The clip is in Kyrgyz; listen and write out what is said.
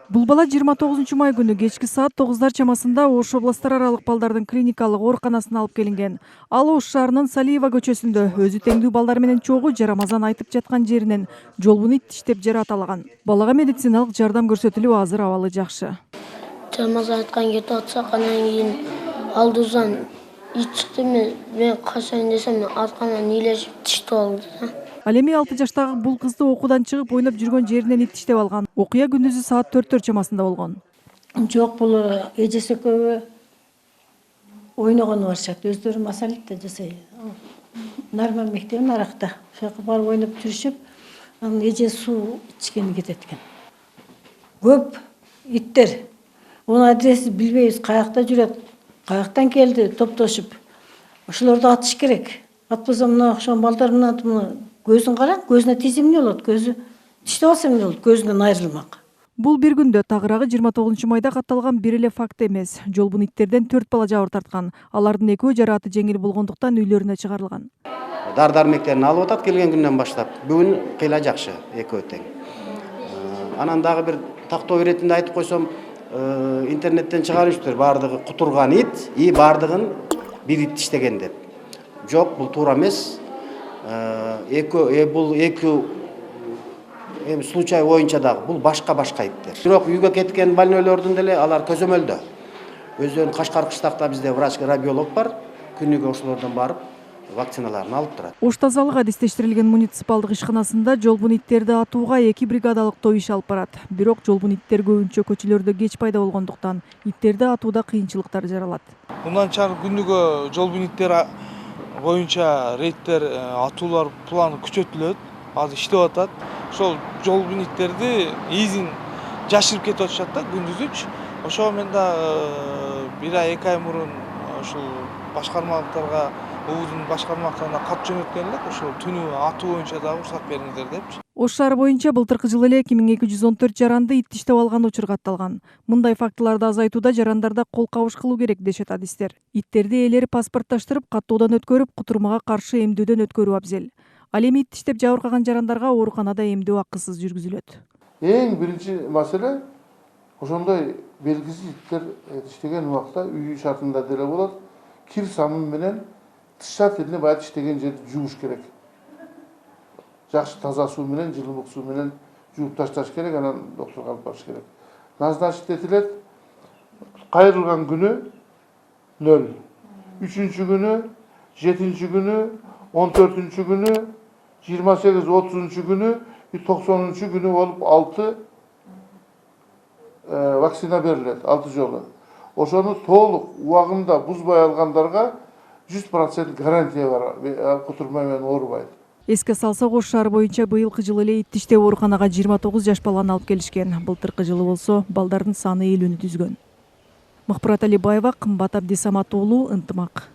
Бул бала 29 май күнү кечки саат 9 чамасында Ош областар аралык балдардын клиникалык ооруканасына алып келинген. Ал Ош шаарынын Салиева көчөсүндө өзү теңдүү балдар менен чогуу жарамазан айтып жаткан жеринен жолбун ит тиштеп жаракалаган. Балага медициналык жардам көрсөтүлүп, азыр абалы жакшы. Жарамазан айткан кетип атсак, анан кийин алдыбыздан ит чыкты. Мен качайын десем, аркамдан ыйлашып тиштеп алды. Ал эми 6 жаштагы бул кызды окуудан чыгып ойноп жүргөн жеринен ит тиштеп алган. Окуя күндүзү саат 4 чамасында болгон. Жок, бул эжеси экөө ойногону барышат. Өздөрү масалитте жасай. Нарман мектебин аракта. Ошока барып ойноп жүрүшүп, анан эжеси суу ичкени кетет экен. Көп иттер. Онун адресин билбейбиз, каякта жүрөт, каяктан келди, топтошуп. Ошолорду атыш керек. Атпаса мына окшогон балдар мына көзүн караң, көзүнө тийсе эмне болот? Көзү тиштеп алса эмне болот? Көзүнөн айрылмак. Бул бир күндө тагыраагы 29 майда катталган бир эле факт эмес. Жолбун иттерден 4 бала жабыр тарткан. Алардын экөө жарааты жеңил болгондуктан үйлөрүнө чыгарылган. Дар-дармектерин алып атат келген күндөн баштап. Бүгүн кыйла жакшы, экөө тең. Анан дагы бир тактоо иретинде айтып койсом, интернеттен чыгарышптыр, баардыгы кутурган ит, баардыгын бир ит тиштеген деп. Жок, бул туура эмес. Бул эки случай боюнча дагы бул башка иттер. Бирок үйгө кеткен больнойлордун деле алар көзөмөлдө. Өздөрүнүн Кашкар кыштакта бизде врач-радиолог бар. Күнүгө ошолордон барып вакциналарын алып турат. Ош тазалык адистештирилген муниципалдык ишканасында жолбун иттерди атууга 2 бригадалык топ иш алып барат. Бирок жолбун иттер көбүнчө көчөлөрдө кеч пайда болгондуктан иттерди атууда кыйынчылыктар жаралат. Мындан чыгар күнүгө жолбун иттер боюнча рейдтер, атуулар планы күчөтүлөт. Азыр иштеп атат. Ошол жолбун иттерди изин жашырып кетип атышат да күндүзүч. Ошого мен да 1 ай 2 ай мурун ушул башкармалыктарга, УУдун башкармалыктарына кат жөнөткөн элек, ошол түнү атуу боюнча дагы уруксат бериңиздер депчи. Ош шаары боюнча былтыркы жылы эле 2214 жаранды ит тиштеп алган учур катталган. Мындай фактыларды азайтууда жарандарда кол кабыш кылуу керек дешет адистер. Иттерди ээлери паспортташтырып, каттоодон өткөрүп, кутурмага каршы эмдөөдөн өткөрүү абзел. Ал эми ит тиштеп жабыркаган жарандарга ооруканада эмдөө акысыз жүргүзүлөт. Эң биринчи маселе ошондой белгисиз иттер тиштеген убакта үй шартында деле болот. Кир самын менен тышча тилине баягы тиштеген жерди жууш керек. Жакшы таза суу менен, жылымык суу менен жууп ташташ керек, анан доктурга алып барыш керек. Назначить этилет. Кайрылган күнү 0. 3-үнчү күнү, 7-нчи күнү, 14-нчү күнү, 28-30-нчу күнү, 90-нчу күнү болуп 6 вакцина берилет, 6 жолу. Ошону толук убагында бузбай алгандарга 100% гарантия бар, кутурма менен оорубайт. Эске салсак, Ош шаары боюнча быйылкы жылы эле ит тиштеп ооруканага 29 жаш баланы алып келишкен. Былтыркы жылы болсо балдардын саны 50-нү түзгөн. Мыкпырат Алибаева, Кымбат Абдисамат уулу, Ынтымак.